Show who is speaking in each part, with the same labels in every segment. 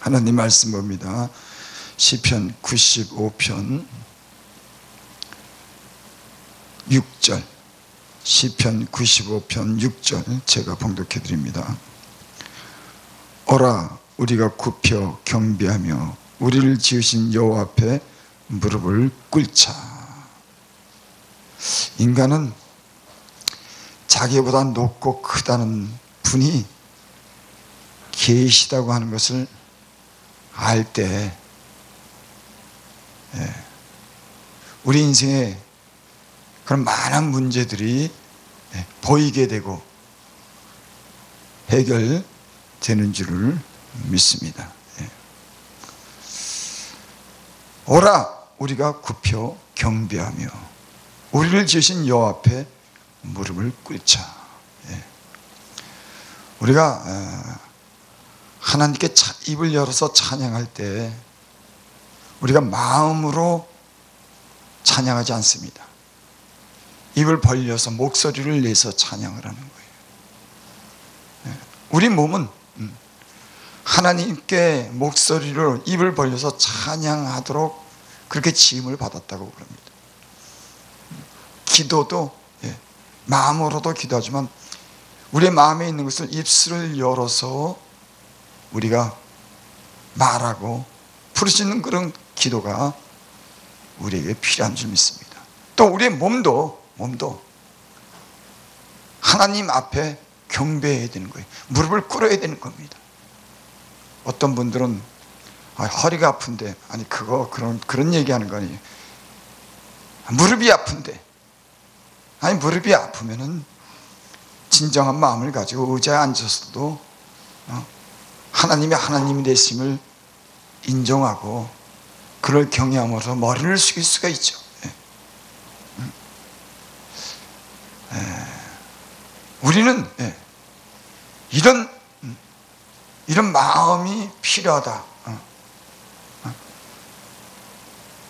Speaker 1: 하나님 말씀 봅니다. 시편 95편 6절, 시편 95편 6절 제가 봉독해 드립니다. 오라 우리가 굽혀 경배하며 우리를 지으신 여호와 앞에 무릎을 꿇자. 인간은 자기보다 높고 크다는 분이 계시다고 하는 것을 알 때 우리 인생에 그런 많은 문제들이 보이게 되고 해결되는 줄을 믿습니다. 오라 우리가 굽혀 경배하며 우리를 지으신 여호와 앞에 무릎을 꿇자. 우리가 하나님께 입을 열어서 찬양할 때 우리가 마음으로 찬양하지 않습니다. 입을 벌려서 목소리를 내서 찬양을 하는 거예요. 우리 몸은 하나님께 목소리로 입을 벌려서 찬양하도록 그렇게 지음을 받았다고 그럽니다. 기도도 마음으로도 기도하지만 우리의 마음에 있는 것을 입술을 열어서 우리가 말하고 부르짖는 그런 기도가 우리에게 필요한 줄 믿습니다. 또 우리의 몸도 하나님 앞에 경배해야 되는 거예요. 무릎을 꿇어야 되는 겁니다. 어떤 분들은 허리가 아픈데, 아니 그런 얘기하는 거 아니에요. 무릎이 아픈데, 아니 무릎이 아프면은 진정한 마음을 가지고 의자에 앉아서도 하나님이 하나님이 되심을 인정하고 그를 경외함으로써 머리를 숙일 수가 있죠. 우리는 이런 마음이 필요하다.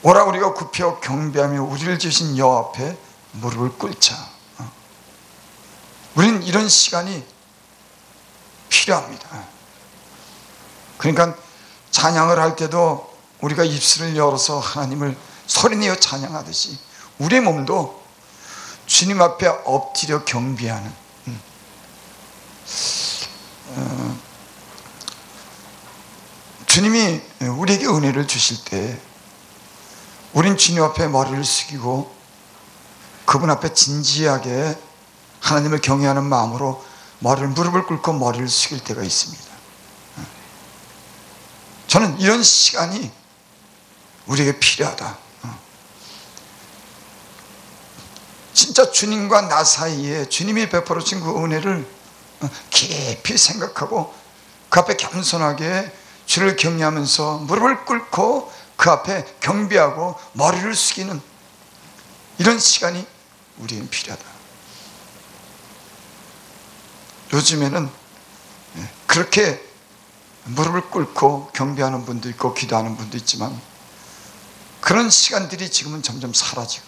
Speaker 1: 오라 우리가 굽혀 경배하며 우리를 지으신 여호와 앞에 무릎을 꿇자. 우리는 이런 시간이 필요합니다. 그러니까 찬양을 할 때도 우리가 입술을 열어서 하나님을 소리내어 찬양하듯이 우리의 몸도 주님 앞에 엎드려 경배하는 주님이 우리에게 은혜를 주실 때 우린 주님 앞에 머리를 숙이고 그분 앞에 진지하게 하나님을 경외하는 마음으로 무릎을 꿇고 머리를 숙일 때가 있습니다. 저는 이런 시간이 우리에게 필요하다. 진짜 주님과 나 사이에 주님이 베풀어 준 그 은혜를 깊이 생각하고 그 앞에 겸손하게 주를 경외하면서 무릎을 꿇고 그 앞에 경배하고 머리를 숙이는 이런 시간이 우리에게 필요하다. 요즘에는 그렇게 무릎을 꿇고 경배하는 분도 있고 기도하는 분도 있지만 그런 시간들이 지금은 점점 사라지고.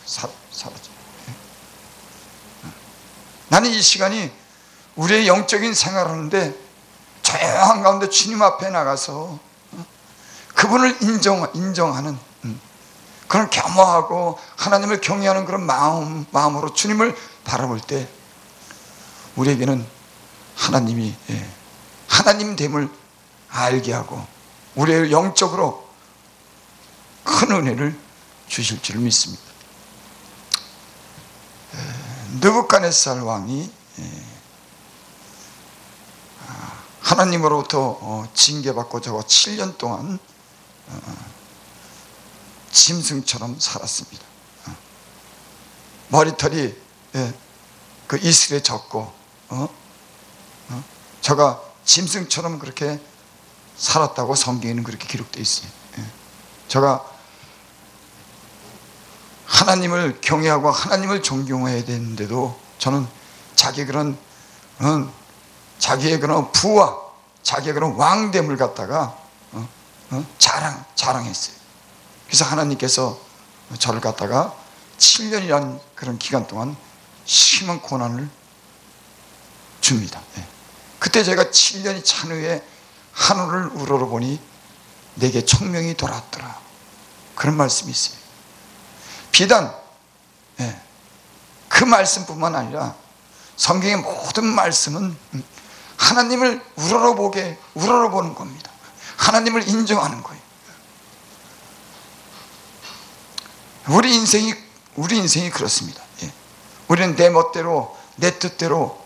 Speaker 1: 나는 이 시간이 우리의 영적인 생활하는데 조용한 가운데 주님 앞에 나가서 그분을 인정하는 그런 겸허하고 하나님을 경외하는 그런 마음으로 주님을 바라볼 때 우리에게는 하나님이 하나님됨을 알게 하고 우리의 영적으로 큰 은혜를 주실 줄 믿습니다. 느부갓네살 왕이 하나님으로부터 징계받고 저거 7년 동안 짐승처럼 살았습니다. 머리털이 그 이슬에 젖고 저가 짐승처럼 그렇게 살았다고 성경에는 그렇게 기록되어 있어요. 저가 하나님을 경외하고 하나님을 존경해야 되는데도 저는 자기의 그런 부와 자기의 그런 왕됨을 갖다가 자랑했어요. 그래서 하나님께서 저를 갖다가 7년이라는 그런 기간 동안 심한 고난을 줍니다. 그때 제가 7년이 찬 후에 하늘을 우러러보니 내게 청명이 돌아왔더라. 그런 말씀이 있어요. 비단 그 말씀뿐만 아니라 성경의 모든 말씀은 하나님을 우러러보는 겁니다. 하나님을 인정하는 거예요. 우리 인생이 그렇습니다. 우리는 내 멋대로, 내 뜻대로,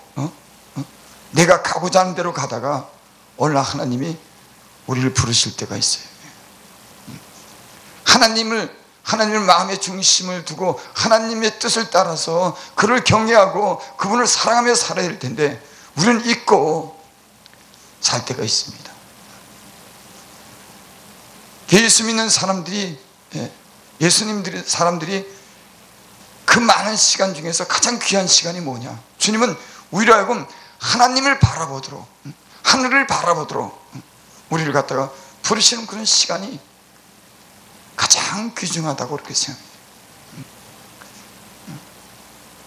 Speaker 1: 내가 가고자 하는 대로 가다가 어느 날 하나님이 우리를 부르실 때가 있어요. 하나님을 마음의 중심을 두고 하나님의 뜻을 따라서 그를 경외하고 그분을 사랑하며 살아야 할 텐데 우리는 잊고 살 때가 있습니다. 예수 믿는 사람들이, 사람들이 그 많은 시간 중에서 가장 귀한 시간이 뭐냐? 주님은 우리로 하여금 하나님을 바라보도록, 하늘을 바라보도록 우리를 갖다가 부르시는 그런 시간이 가장 귀중하다고 그렇게 생각해요.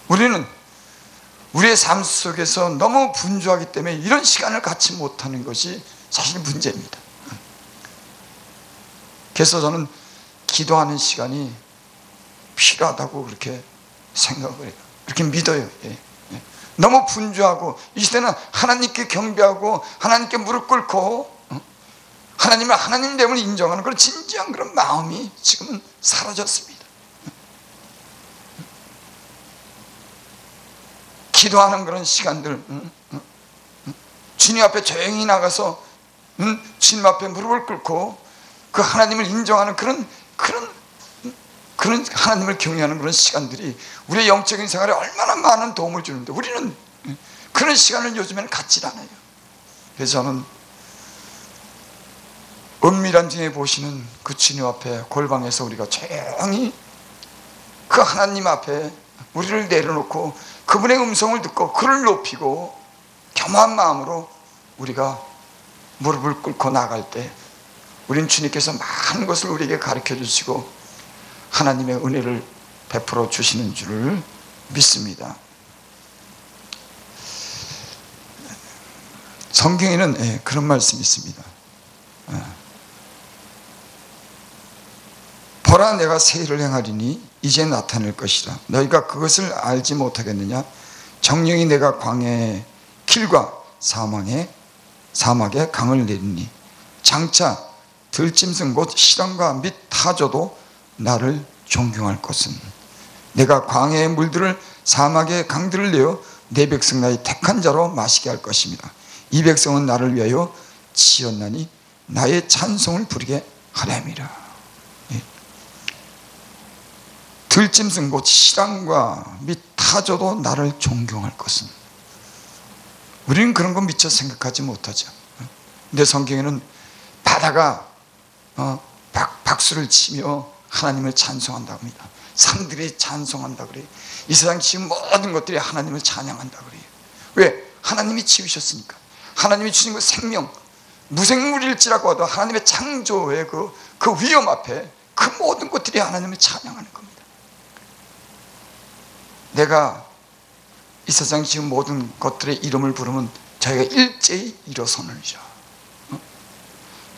Speaker 1: 우리는 우리의 삶 속에서 너무 분주하기 때문에 이런 시간을 갖지 못하는 것이 사실 문제입니다. 그래서 저는 기도하는 시간이 필요하다고 그렇게 생각을 해요. 그렇게 믿어요. 너무 분주하고 이 시대는 하나님께 경배하고 하나님께 무릎 꿇고 하나님을 하나님됨을 인정하는 그런 진지한 그런 마음이 지금은 사라졌습니다. 기도하는 그런 시간들, 주님 앞에 조용히 나가서 주님 앞에 무릎을 꿇고 그 하나님을 인정하는 그런 하나님을 경외하는 그런 시간들이 우리의 영적인 생활에 얼마나 많은 도움을 주는데 우리는 그런 시간을 요즘에는 갖지 않아요. 그래서 저는 은밀한 중에 보시는 그 주님 앞에 골방에서 우리가 조용히 그 하나님 앞에 우리를 내려놓고 그분의 음성을 듣고 그를 높이고 겸한 마음으로 우리가 무릎을 꿇고 나갈 때 우리는 주님께서 많은 것을 우리에게 가르쳐 주시고 하나님의 은혜를 베풀어 주시는 줄을 믿습니다. 성경에는 그런 말씀이 있습니다. 보라, 내가 새 일을 행하리니 이제 나타낼 것이라. 너희가 그것을 알지 못하겠느냐? 정령이 내가 광야의 길과 사막에 강을 내리니 장차 들짐승 곧 실험과 및 타조도 나를 존경할 것은 내가 광야의 물들을 사막의 강들을 내어 내 백성 나의 택한 자로 마시게 할 것입니다. 이 백성은 나를 위하여 지었나니 나의 찬송을 부르게 하렴이라. 들짐승 곧 실험과 및 타조도 나를 존경할 것은 우리는 그런 거 미처 생각하지 못하죠. 근데 성경에는 바다가 박수를 치며 하나님을 찬송한다고 합니다. 산들이 찬송한다고 그래요. 이 세상 지금 모든 것들이 하나님을 찬양한다고 그래요. 왜? 하나님이 지으셨으니까. 하나님이 주신 그 생명, 무생물일지라고 하도 하나님의 창조의 그 위엄 앞에 그 모든 것들이 하나님을 찬양하는 겁니다. 내가 이 세상 지금 모든 것들의 이름을 부르면 저희가 일제히 일어서느니라.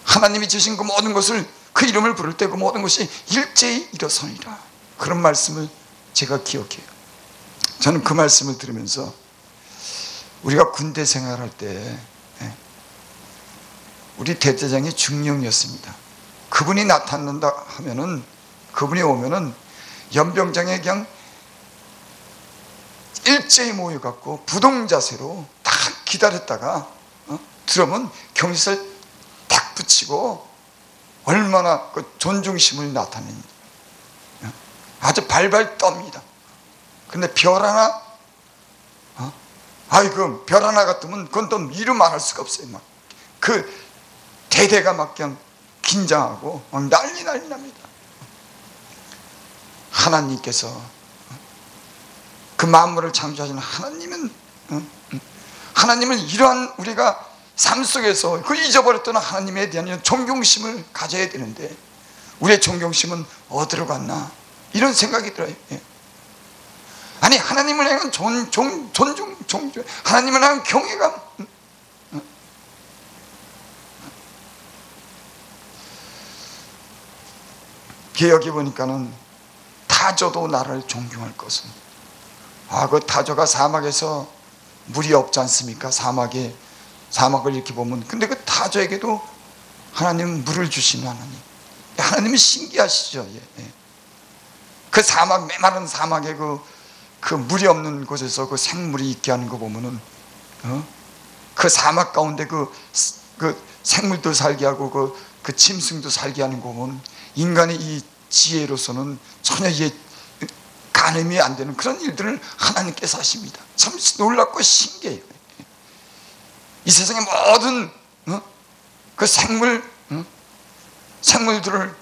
Speaker 1: 하나님이 주신 그 모든 것을 그 이름을 부를 때 그 모든 것이 일제히 일어서니라. 그런 말씀을 제가 기억해요. 저는 그 말씀을 들으면서 우리가 군대 생활할 때 우리 대대장이 중령이었습니다. 그분이 나타난다 하면은 그분이 오면은 연병장에 그냥 일제히 모여갖고 부동자세로 딱 기다렸다가 들으면 경리를 딱 붙이고 얼마나 그 존중심을 나타내는지 아주 발발 떱니다. 근데 별 하나 아이고 별 하나 같으면 그건 또 이루 말할 수가 없어요. 막 그 대대가 막 그냥 긴장하고 막 난리 납니다. 하나님께서 그 만물을 창조하시는 하나님은 이러한 우리가 삶 속에서 그 잊어버렸던 하나님에 대한 존경심을 가져야 되는데 우리의 존경심은 어디로 갔나 이런 생각이 들어요. 아니 하나님을 향한 존중, 하나님을 향한 경외감. 여기 보니까는 타조도 나를 존경할 것은, 그 타조가 사막에서 물이 없지 않습니까? 사막을 이렇게 보면, 근데 그 타조에게도 하나님은 물을 주시는 하나님이 신기하시죠. 그 사막, 메마른 사막에 그 물이 없는 곳에서 그 생물이 있게 하는 거 보면은, 그 사막 가운데 그 생물도 살게 하고 그 짐승도 살게 하는 거 보면, 인간의 이 지혜로서는 전혀 가늠이 안 되는 그런 일들을 하나님께서 하십니다. 참 놀랍고 신기해요. 이 세상의 모든 그 생물들을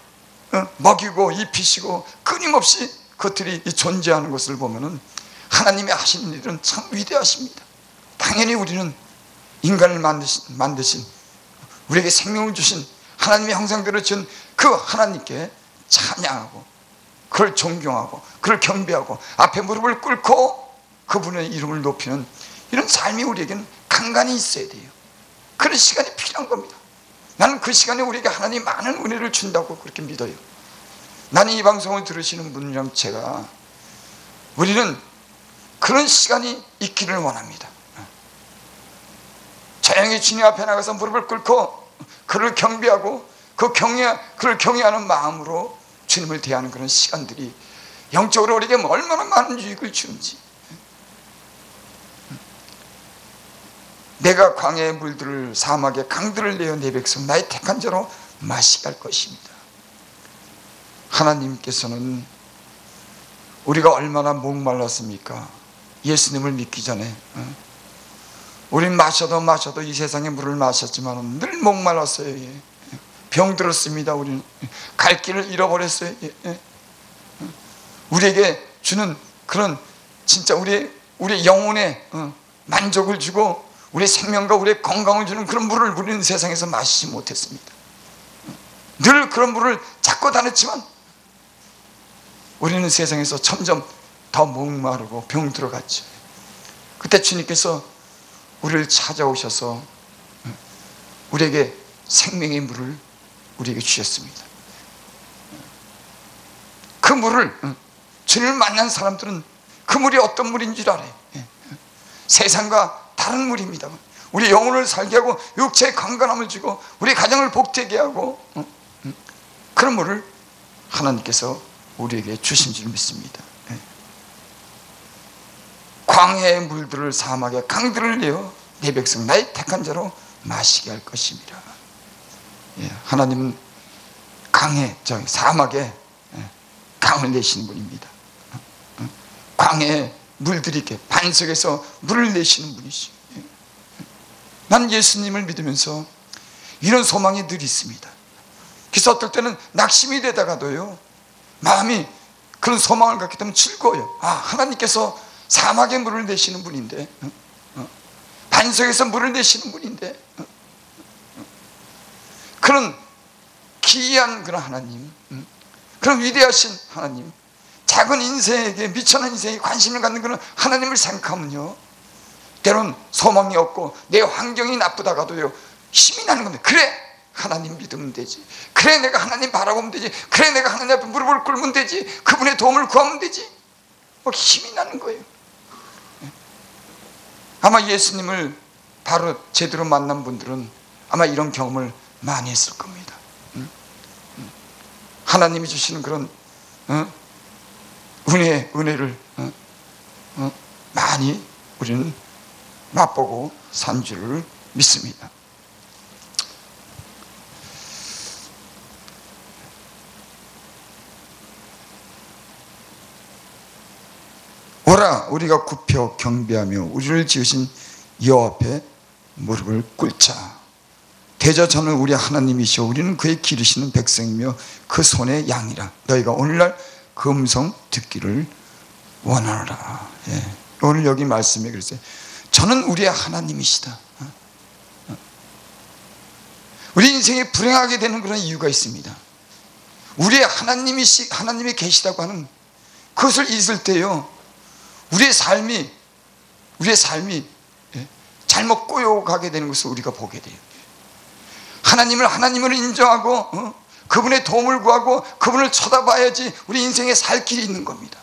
Speaker 1: 먹이고 입히시고 끊임없이 그것들이 존재하는 것을 보면은 하나님이 하시는 일은 참 위대하십니다. 당연히 우리는 인간을 만드신 우리에게 생명을 주신 하나님의 형상대로 지은 그 하나님께 찬양하고 그를 존경하고 그를 경배하고 앞에 무릎을 꿇고 그분의 이름을 높이는 이런 삶이 우리에게는 간간히 있어야 돼요. 그런 시간이 필요한 겁니다. 나는 그 시간에 우리에게 하나님이 많은 은혜를 준다고 그렇게 믿어요. 나는 이 방송을 들으시는 분이랑 제가, 우리는 그런 시간이 있기를 원합니다. 조용히 주님 앞에 나가서 무릎을 꿇고 그를 경배하고 그를 경외하는 마음으로 주님을 대하는 그런 시간들이 영적으로 우리에게 얼마나 많은 유익을 주는지. 내가 광야의 물들을 사막의 강들을 내어 내 백성 나의 택한 자로 마시게 할 것입니다. 하나님께서는 우리가 얼마나 목말랐습니까? 예수님을 믿기 전에 우린 마셔도 이 세상의 물을 마셨지만 늘 목말랐어요. 병들었습니다. 우리는 갈 길을 잃어버렸어요. 우리에게 주는 그런 진짜 우리 영혼에 만족을 주고 우리 생명과 우리의 건강을 주는 그런 물을 우리는 세상에서 마시지 못했습니다. 늘 그런 물을 찾고 다녔지만 우리는 세상에서 점점 더 목마르고 병들어갔죠. 그때 주님께서 우리를 찾아오셔서 우리에게 생명의 물을 우리에게 주셨습니다. 그 물을 주님을 만난 사람들은 그 물이 어떤 물인 줄 알아요. 세상과 다른 물입니다. 우리 영혼을 살게 하고 육체의 건강함을 주고 우리 가정을 복되게 하고 그런 물을 하나님께서 우리에게 주신 줄 믿습니다. 광야의 물들을 사막의 강들을 내어 내 백성 나의 택한 자로 마시게 할 것입니다. 하나님은 사막에 강을 내시는 분입니다. 광야의 물들이 이렇게 반석에서 물을 내시는 분이시죠. 나는 예수님을 믿으면서 이런 소망이 늘 있습니다. 그래서 어떨 때는 낙심이 되다가도요, 마음이 그런 소망을 갖게 되면 즐거워요. 하나님께서 사막에 물을 내시는 분인데, 반석에서 물을 내시는 분인데, 그런 기이한 그런 하나님, 그런 위대하신 하나님, 작은 인생에게, 미천한 인생에 관심을 갖는 그런 하나님을 생각하면요, 때론 소망이 없고 내 환경이 나쁘다가도요 힘이 나는 겁니다. 그래, 하나님 믿으면 되지. 그래, 내가 하나님 바라보면 되지. 그래, 내가 하나님 앞에 무릎을 꿇으면 되지. 그분의 도움을 구하면 되지. 힘이 나는 거예요. 아마 예수님을 바로 제대로 만난 분들은 아마 이런 경험을 많이 했을 겁니다. 하나님이 주시는 그런 은혜를 많이 우리는 맛보고 산 줄을 믿습니다. 오라, 우리가 굽혀 경배하며 우리를 지으신 여호와 앞에 무릎을 꿇자. 대저 저는 우리 하나님이시오, 우리는 그의 기르시는 백성이며 그 손의 양이라. 너희가 오늘날 그 음성 듣기를 원하노라. 오늘 여기 말씀에 그랬어요. 저는 우리의 하나님이시다. 우리 인생이 불행하게 되는 그런 이유가 있습니다. 우리의 하나님이 계시다고 하는 그것을 잊을 때요, 우리의 삶이 잘못 꼬여가게 되는 것을 우리가 보게 돼요. 하나님을 하나님으로 인정하고 그분의 도움을 구하고 그분을 쳐다봐야지 우리 인생에 살 길이 있는 겁니다.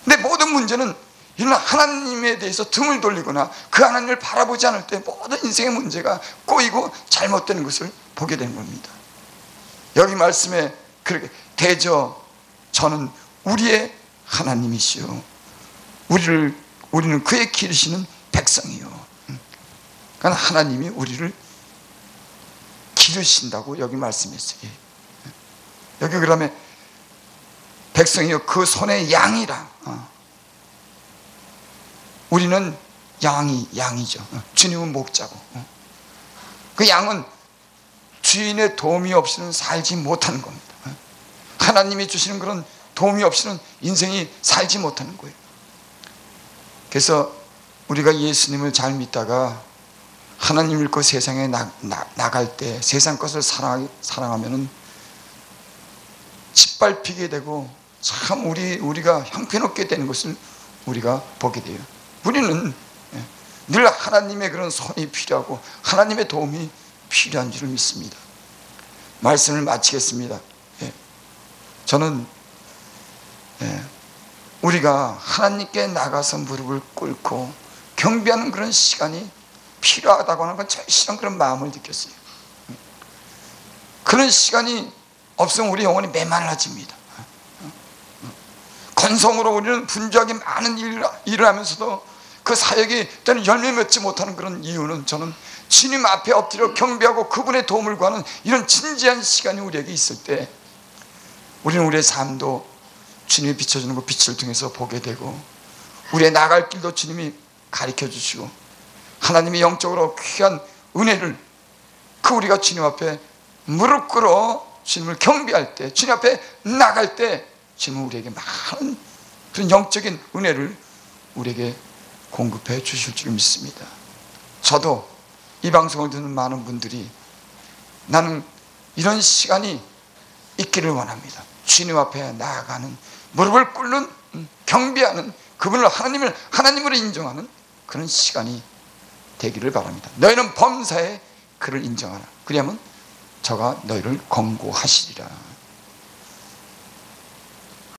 Speaker 1: 근데 모든 문제는 이런 하나님에 대해서 등을 돌리거나 그 하나님을 바라보지 않을 때 모든 인생의 문제가 꼬이고 잘못되는 것을 보게 되는 겁니다. 여기 말씀에 그렇게 대저 저는 우리의 하나님이시요 우리는 그의 기르시는 백성이요. 그러니까 하나님이 우리를 기르신다고 여기 말씀했어요. 여기 그러면 백성이요 그 손의 양이라. 우리는 양이죠. 주님은 목자고. 그 양은 주인의 도움이 없이는 살지 못하는 겁니다. 하나님이 주시는 그런 도움이 없이는 인생이 살지 못하는 거예요. 그래서 우리가 예수님을 잘 믿다가 하나님을 그 세상에 나갈 때 세상 것을 사랑하면은 짓밟히게 되고 참 우리가 형편없게 되는 것을 우리가 보게 돼요. 우리는 늘 하나님의 그런 손이 필요하고 하나님의 도움이 필요한 줄을 믿습니다. 말씀을 마치겠습니다. 저는 우리가 하나님께 나가서 무릎을 꿇고 경배하는 그런 시간이 필요하다고 하는 건 절실한 그런 마음을 느꼈어요. 그런 시간이 없으면 우리 영혼이 메말라집니다. 건성으로 우리는 분주하게 많은 일을 하면서도 그 사역이 때는 열매 맺지 못하는 그런 이유는 저는 주님 앞에 엎드려 경배하고 그분의 도움을 구하는 이런 진지한 시간이 우리에게 있을 때 우리는 우리의 삶도 주님이 비춰주는 그 빛을 통해서 보게 되고 우리의 나갈 길도 주님이 가르쳐 주시고 하나님이 영적으로 귀한 은혜를 그 우리가 주님 앞에 무릎 꿇어 주님을 경배할 때 주님 앞에 나갈 때 주님은 우리에게 많은 그런 영적인 은혜를 우리에게 공급해 주실 줄 믿습니다. 저도 이 방송을 듣는 많은 분들이 나는 이런 시간이 있기를 원합니다. 주님 앞에 나아가는 무릎을 꿇는 경배하는 그분을 하나님으로 인정하는 그런 시간이 되기를 바랍니다. 너희는 범사에 그를 인정하라. 그리하면 저가 너희를 권고하시리라.